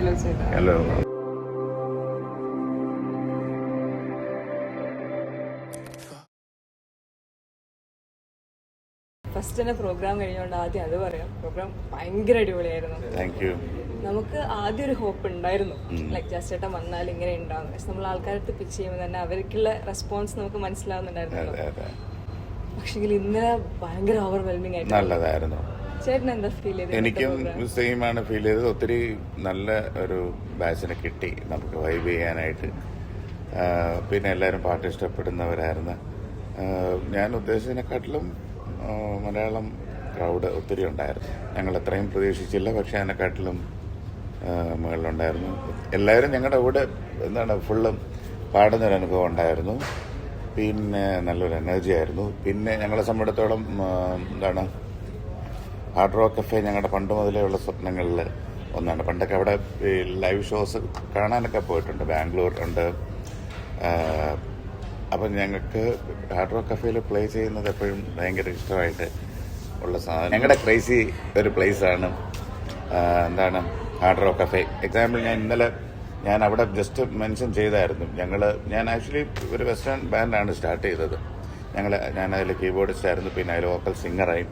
Hello. First തന്നെ programme കഴിഞ്ഞുകൊണ്ട് ആദ്യം അത് പറയാം. പ്രോഗ്രാം ഭയങ്കര അടിപൊളിയായിരുന്നു. Thank you. നമുക്ക് ആദ്യം ഒരു ഹോപ്പ് ഉണ്ടായിരുന്നു, ലൈക്ക് ജസ്റ്റ് ചേട്ടൻ വന്നാൽ ഇങ്ങനെ ഉണ്ടാവും. പക്ഷെ നമ്മൾ ആൾക്കാരുടെ പിച്ച് ചെയ്യുമ്പോൾ തന്നെ അവർക്കുള്ള റെസ്പോൺസ് നമുക്ക് മനസ്സിലാവുന്നുണ്ടായിരുന്നല്ലോ. പക്ഷേ ഇന്നലെ ഭയങ്കര ഓവർവെൽമിംഗ് ആയിട്ട് നല്ലതായിരുന്നു. ചേട്ടൻ എന്താ ഫീൽ ചെയ്തത്? എനിക്കും സെയിം ആണ് ഫീൽ ചെയ്തത്. ഒത്തിരി നല്ല ഒരു ബാച്ചിനെ കിട്ടി നമുക്ക് വൈബ് ചെയ്യാനായിട്ട്. പിന്നെ എല്ലാവരും പാട്ട് ഇഷ്ടപ്പെടുന്നവരായിരുന്നു. ഞാൻ ഉദ്ദേശിച്ചതിനെക്കാട്ടിലും മലയാളം ക്രൗഡ് ഒത്തിരി ഉണ്ടായിരുന്നു. ഞങ്ങൾ അത്രയും പ്രതീക്ഷിച്ചില്ല, പക്ഷെ അതിനെക്കാട്ടിലും മുകളിലുണ്ടായിരുന്നു. എല്ലാവരും ഞങ്ങളുടെ കൂടെ ഫുള്ളും പാടുന്നൊരു അനുഭവം ഉണ്ടായിരുന്നു. പിന്നെ നല്ലൊരു എനർജി ആയിരുന്നു. പിന്നെ ഞങ്ങളെ സംബന്ധിച്ചിടത്തോളം ഹാർഡ് റോക്ക് കഫേ ഞങ്ങളുടെ പണ്ട് മുതലേ ഉള്ള സ്വപ്നങ്ങളിൽ ഒന്നാണ്. പണ്ടൊക്കെ അവിടെ ഈ ലൈവ് ഷോസ് കാണാനൊക്കെ പോയിട്ടുണ്ട്. ബാംഗ്ലൂർ ഉണ്ട്. അപ്പം ഞങ്ങൾക്ക് ഹാർഡ് റോക്ക് കഫേയിൽ പ്ലേ ചെയ്യുന്നത് എപ്പോഴും ഭയങ്കര ഇഷ്ടമായിട്ട് ഉള്ള സാധനം. ഞങ്ങളുടെ ക്രേസി ഒരു പ്ലേസാണ് ഹാർഡ് റോക്ക് കഫേ. എക്സാമ്പിൾ ഞാൻ അവിടെ ജസ്റ്റ് മെൻഷൻ ചെയ്തായിരുന്നു. ഞാൻ ആക്ച്വലി ഒരു വെസ്റ്റേൺ ബാൻഡാണ് സ്റ്റാർട്ട് ചെയ്തത്. ഞാൻ അതിൽ കീബോർഡിസ്റ്റ് ആയിരുന്നു, പിന്നെ അതിൽ വോക്കൽ സിംഗറായി.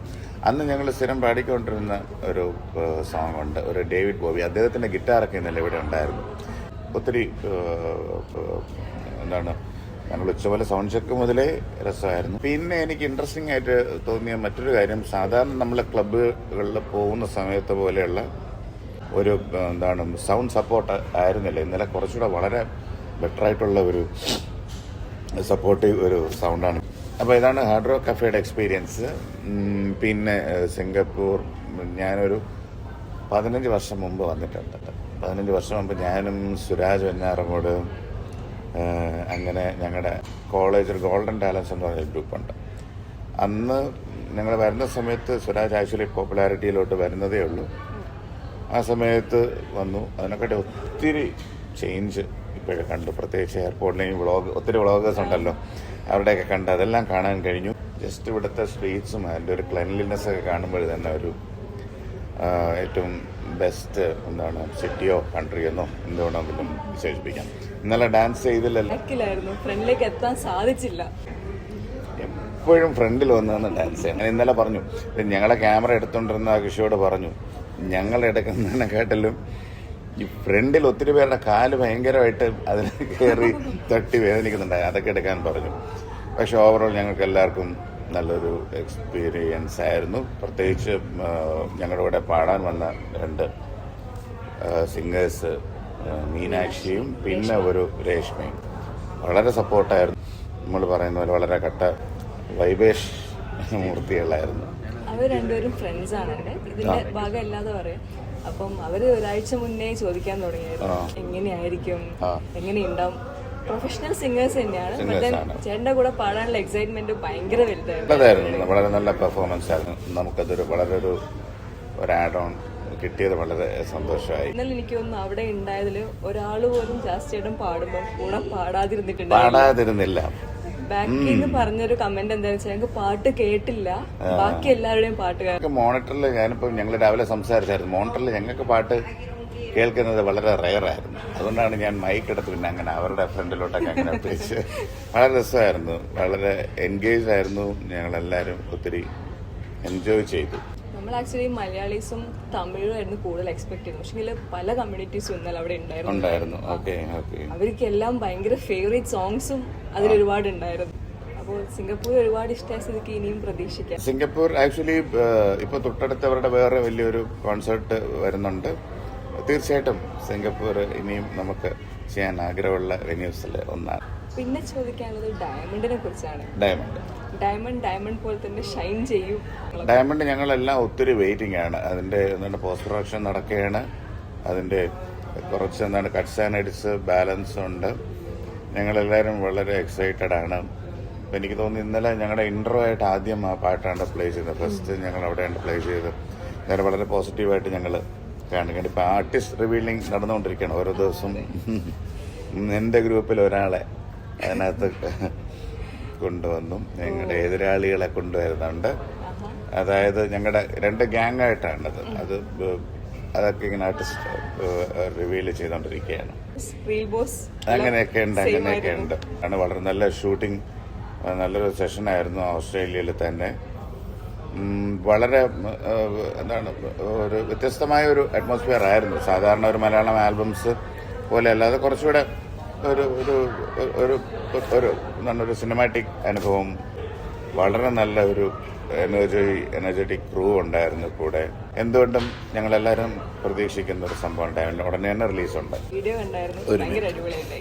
അന്ന് ഞങ്ങൾ സ്ഥിരം പാടിക്കൊണ്ടിരുന്ന ഒരു സോങ് ഉണ്ട്, ഒരു ഡേവിഡ് ബോബി. അദ്ദേഹത്തിൻ്റെ ഗിറ്റാറൊക്കെ ഇന്നലെ ഇവിടെ ഉണ്ടായിരുന്നു. ഒത്തിരി ഞങ്ങൾ ഉച്ചപോലെ സൗണ്ട് ചെക്ക് മുതലേ രസമായിരുന്നു. പിന്നെ എനിക്ക് ഇൻട്രസ്റ്റിംഗ് ആയിട്ട് തോന്നിയ മറ്റൊരു കാര്യം, സാധാരണ നമ്മൾ ക്ലബ്ബുകളിൽ പോകുന്ന സമയത്ത് പോലെയുള്ള ഒരു സൗണ്ട് സപ്പോർട്ട് ആയിരുന്നില്ല. ഇന്നലെ കുറച്ചുകൂടെ വളരെ ബെറ്ററായിട്ടുള്ള ഒരു സപ്പോർട്ടീവ് ഒരു സൗണ്ടാണ്. അപ്പോൾ ഇതാണ് ഹാർഡ് റോക്ക് കഫേയുടെ എക്സ്പീരിയൻസ്. പിന്നെ സിംഗപ്പൂർ ഞാനൊരു 15 വർഷം മുമ്പ് വന്നിട്ടുണ്ട്. 15 വർഷം മുമ്പ് ഞാനും സുരാജ് വെഞ്ഞാറമൂട്, അങ്ങനെ ഞങ്ങളുടെ കോളേജിൽ ഗോൾഡൻ ടാലൻസ് എന്ന് പറഞ്ഞൊരു ഗ്രൂപ്പുണ്ട്. അന്ന് ഞങ്ങൾ വരുന്ന സമയത്ത് സുരാജ് ആക്ച്വലി പോപ്പുലാരിറ്റിയിലോട്ട് വരുന്നതേ ഉള്ളൂ. ആ സമയത്ത് വന്നു. അതിനെക്കാട്ടി ഒത്തിരി ചേഞ്ച് ഇപ്പോഴേ കണ്ടു. പ്രത്യേകിച്ച് എയർപോർട്ടിലെയും ഒത്തിരി വ്ളോഗേഴ്സ് ഉണ്ടല്ലോ, അവരുടെയൊക്കെ കണ്ട് അതെല്ലാം കാണാൻ കഴിഞ്ഞു. ജസ്റ്റ് ഇവിടുത്തെ സ്ട്രീറ്റ്സും അതിൻ്റെ ഒരു ക്ലെൻലിനെസ് ഒക്കെ കാണുമ്പോൾ തന്നെ ഒരു ഏറ്റവും ബെസ്റ്റ് സിറ്റിയോ കൺട്രിയോ എന്നോ എന്തുകൊണ്ടെങ്കിലും വിശേഷിപ്പിക്കാം. ഇന്നലെ ഡാൻസ് ചെയ്തില്ലല്ലോ, ഫ്രണ്ടിലേക്ക് എത്താൻ സാധിച്ചില്ല. എപ്പോഴും ഫ്രണ്ടിൽ വന്ന് ഡാൻസ് ചെയ്യാം. ഞാൻ ഇന്നലെ പറഞ്ഞു, ഞങ്ങളെ ക്യാമറ എടുത്തോണ്ടിരുന്ന കിഷോട് പറഞ്ഞു, ഞങ്ങൾ എടുക്കുന്നതിനെക്കാട്ടിലും ഈ ഫ്രണ്ടിൽ ഒത്തിരി പേരുടെ കാല് ഭയങ്കരമായിട്ട് അതിൽ കയറി തട്ടി വേദനിക്കുന്നുണ്ടായി, അതൊക്കെ എടുക്കാൻ പറഞ്ഞു. പക്ഷെ ഓവറോൾ ഞങ്ങൾക്ക് എല്ലാവർക്കും നല്ലൊരു എക്സ്പീരിയൻസ് ആയിരുന്നു. പ്രത്യേകിച്ച് ഞങ്ങളുടെ കൂടെ പാടാൻ വന്ന 2 സിംഗേഴ്സ്, മീനാക്ഷിയും പിന്നെ ഒരു രേഷ്മയും വളരെ സപ്പോർട്ടായിരുന്നു. നമ്മൾ പറയുന്ന പോലെ വളരെ കട്ട വൈബേഷ് മൂർത്തികളായിരുന്നു. അവർ രണ്ടുപേരും ഫ്രണ്ട്സാണ്. ഇതിന്റെ ഭാഗം അല്ലാതെ പറയാം. അപ്പം അവര് ഒരാഴ്ച മുന്നേ ചോദിക്കാൻ തുടങ്ങിയായിരുന്നു എങ്ങനെയായിരിക്കും, എങ്ങനെയുണ്ടാവും. പ്രൊഫഷണൽ സിംഗേഴ്സ് തന്നെയാണ്. ചേട്ടന്റെ കൂടെ പാടാനുള്ള എക്സൈറ്റ്മെന്റ് ഭയങ്കര വലുതായിരുന്നു. വളരെ നല്ല പെർഫോമൻസ് ആയിരുന്നു. നമുക്കതൊരു വളരെ ഒരു ആഡ് ഓൺ കിട്ടിയത് വളരെ സന്തോഷമായി. ഇന്നലെ എനിക്ക് തോന്നുന്നു അവിടെ ഉണ്ടായതിൽ ഒരാൾ പോലും ജാസ്തിയായിട്ടും പാടുമ്പോൾ കൂടെ പാടാതിരുന്നില്ല. ബാക്കിന്ന് പറഞ്ഞൊരു കമന്റ് എന്താ വെച്ചാൽ ഞങ്ങൾക്ക് പാട്ട് കേട്ടില്ല, ബാക്കി എല്ലാവരുടെയും പാട്ട് കേൾക്കും. മോണിറ്ററിൽ ഞാനിപ്പോൾ ഞങ്ങൾ രാവിലെ സംസാരിച്ചായിരുന്നു. മോണിറ്ററിൽ ഞങ്ങൾക്ക് പാട്ട് കേൾക്കുന്നത് വളരെ റെയറായിരുന്നു. അതുകൊണ്ടാണ് ഞാൻ മൈക്ക് എടുത്ത് പിന്നെ അങ്ങനെ അവരുടെ ഫ്രണ്ടിലോട്ടൊക്കെ അങ്ങനെ പിടിച്ച് വളരെ രസമായിരുന്നു. വളരെ എൻഗേജ് ആയിരുന്നു. ഞങ്ങളെല്ലാവരും ഒത്തിരി എൻജോയ് ചെയ്തു. നമ്മൾ ആക്ച്വലി മലയാളീസും തമിഴും ആയിരുന്നു കൂടുതൽ എക്സ്പെക്ട് ചെയ്യുന്നത്. പക്ഷേ പല കമ്മ്യൂണിറ്റീസും ഇന്നലെ അവിടെ ഉണ്ടായിരുന്നു. അവർക്കെല്ലാം ഭയങ്കര ഫേവറേറ്റ് സോങ്സും അതിലൊരുപാട് ഉണ്ടായിരുന്നു. അപ്പോൾ സിംഗപ്പൂർ ഒരുപാട് ഇഷ്ടമായ സ്ഥിതിക്ക് ഇനിയും പ്രതീക്ഷിക്കാം. സിംഗപ്പൂർ ആക്ച്വലി ഇപ്പൊ തൊട്ടടുത്തവരുടെ വേറെ വലിയൊരു കോൺസേർട്ട് വരുന്നുണ്ട്. തീർച്ചയായിട്ടും സിംഗപ്പൂർ ഇനിയും നമുക്ക് ചെയ്യാൻ ആഗ്രഹമുള്ള വെന്യൂസിൽ ഒന്നാണ്. പിന്നെ ചോദിക്കാനുള്ളത് ഡയമണ്ടിനെ കുറിച്ചാണ്. ഡയമണ്ട് പോലെ തന്നെ ഷൈൻ ചെയ്യും. ഡയമണ്ട് ഞങ്ങളെല്ലാം ഒത്തിരി വെയിറ്റിംഗ് ആണ്. അതിന്റെ പോസ്റ്റ് പ്രൊഡക്ഷൻ നടക്കുകയാണ്. അതിന്റെ കുറച്ച് കട്ട്സ് ആൻഡ് എഡിറ്റ്സ് ബാലൻസ് ഉണ്ട്. ഞങ്ങളെല്ലാവരും വളരെ എക്സൈറ്റഡ് ആണ്. അപ്പം എനിക്ക് തോന്നുന്നു ഇന്നലെ ഞങ്ങളുടെ ഇൻട്രോ ആയിട്ട് ആദ്യം ആ പാട്ടാണ് പ്ലേ ചെയ്തത്. ഫസ്റ്റ് ഞങ്ങൾ അവിടെയാണ് പ്ലേ ചെയ്തത്. ഞാൻ വളരെ പോസിറ്റീവായിട്ട് ഞങ്ങൾ കാണുകയാണ്. ഇപ്പം ആർട്ടിസ്റ്റ് റിവീലിംഗ് നടന്നുകൊണ്ടിരിക്കുകയാണ് ഓരോ ദിവസം. എൻ്റെ ഗ്രൂപ്പിൽ ഒരാളെ അതിനകത്ത് കൊണ്ടുവന്നു. ഞങ്ങളുടെ എതിരാളികളെ കൊണ്ടുവരുന്നുണ്ട്. അതായത് ഞങ്ങളുടെ 2 ഗ്യാങ്ങായിട്ടാണത്. അത് അതൊക്കെ ഇങ്ങനെ ആർട്ടിസ്റ്റ് റിവീൽ ചെയ്തുകൊണ്ടിരിക്കുകയാണ്. റീൽ ബോസ് അങ്ങനെയൊക്കെ ഉണ്ട്. ആണ് വളരെ നല്ല ഷൂട്ടിംഗ്, നല്ലൊരു സെഷനായിരുന്നു ഓസ്ട്രേലിയയിൽ തന്നെ. വളരെ എന്താണ് ഒരു വ്യത്യസ്തമായ ഒരു അറ്റ്മോസ്ഫിയർ ആയിരുന്നു. സാധാരണ ഒരു മലയാളം ആൽബംസ് പോലെ അല്ലാതെ കുറച്ചുകൂടെ ഒരു ഒരു ഒരു എന്താണ് ഒരു സിനിമാറ്റിക് അനുഭവം. വളരെ നല്ല ഒരു എനർജറ്റിക് ക്രൂ ഉണ്ടായിരുന്നു കൂടെ. എന്തുകൊണ്ടും ഞങ്ങളെല്ലാവരും പ്രതീക്ഷിക്കുന്ന ഒരു സംഭവം ഉണ്ടായിരുന്നു. ഉടനെ തന്നെ റിലീസുണ്ട്. വീഡിയോ കണ്ടായിരുന്നു, ഭയങ്കര അടിപൊളിയായിട്ട്.